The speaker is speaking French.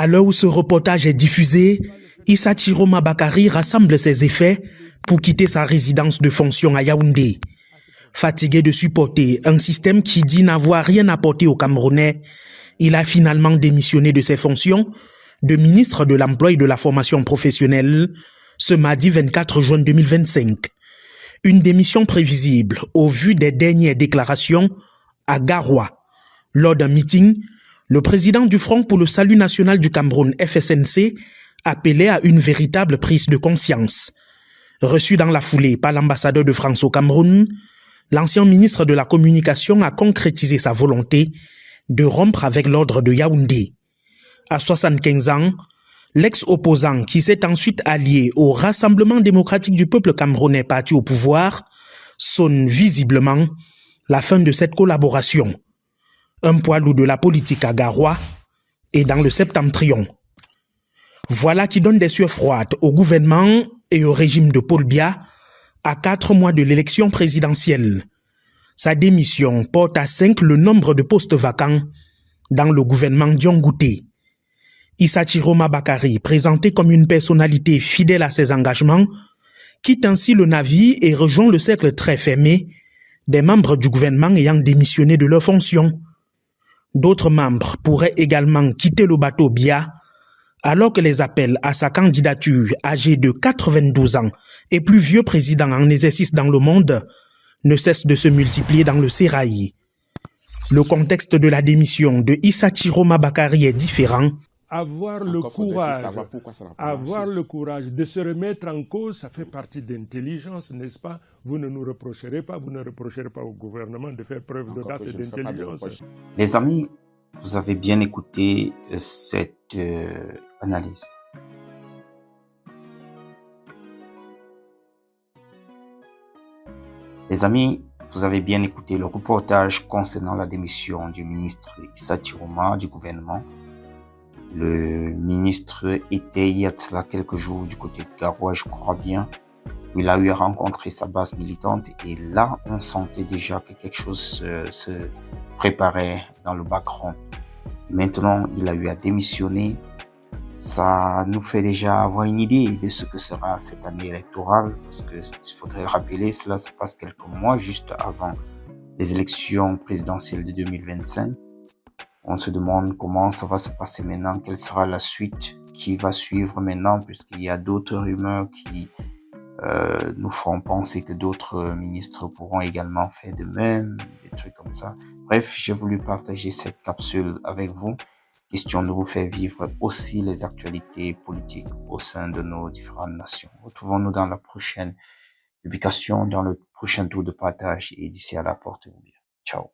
À l'heure où ce reportage est diffusé, Issa Chiroma Bakari rassemble ses effets pour quitter sa résidence de fonction à Yaoundé. Fatigué de supporter un système qui dit n'avoir rien apporté aux Camerounais, il a finalement démissionné de ses fonctions de ministre de l'Emploi et de la Formation professionnelle ce mardi 24 juin 2025. Une démission prévisible au vu des dernières déclarations à Garoua. Lors d'un meeting, le président du Front pour le Salut National du Cameroun, FSNC, appelait à une véritable prise de conscience. Reçu dans la foulée par l'ambassadeur de France au Cameroun, l'ancien ministre de la Communication a concrétisé sa volonté de rompre avec l'ordre de Yaoundé. À 75 ans, l'ex-opposant qui s'est ensuite allié au Rassemblement démocratique du peuple camerounais parti au pouvoir sonne visiblement la fin de cette collaboration. Un poids lourd de la politique à Garoua et dans le Septentrion. Voilà qui donne des sueurs froides au gouvernement et au régime de Paul Biya à 4 mois de l'élection présidentielle. Sa démission porte à 5 le nombre de postes vacants dans le gouvernement Diongouté. Issa Chiroma Bakari, présenté comme une personnalité fidèle à ses engagements, quitte ainsi le navire et rejoint le cercle très fermé des membres du gouvernement ayant démissionné de leurs fonctions. D'autres membres pourraient également quitter le bateau Biya, alors que les appels à sa candidature, âgé de 92 ans et plus vieux président en exercice dans le monde, ne cessent de se multiplier dans le sérail. Le contexte de la démission de Issa Chiroma Bakari est différent. Avoir le courage de se remettre en cause, ça fait partie d'intelligence, n'est-ce pas? Vous ne nous reprocherez pas, vous ne reprocherez pas au gouvernement de faire preuve d'audace et d'intelligence. Les amis, vous avez bien écouté cette analyse. Les amis, vous avez bien écouté le reportage concernant la démission du ministre Issa Chiroma du gouvernement. Le ministre était il y a de cela quelques jours du côté de Garoua, je crois bien, où il a eu à rencontrer sa base militante et là, on sentait déjà que quelque chose se préparait dans le background. Maintenant, il a eu à démissionner. Ça nous fait déjà avoir une idée de ce que sera cette année électorale, parce que il faudrait le rappeler, cela se passe quelques mois juste avant les élections présidentielles de 2025. On se demande comment ça va se passer maintenant, quelle sera la suite qui va suivre maintenant, puisqu'il y a d'autres rumeurs qui nous feront penser que d'autres ministres pourront également faire de même, des trucs comme ça. Bref, j'ai voulu partager cette capsule avec vous, question de vous faire vivre aussi les actualités politiques au sein de nos différentes nations. Retrouvons-nous dans la prochaine publication, dans le prochain tour de partage, et d'ici à là, portez-vous bien. Ciao.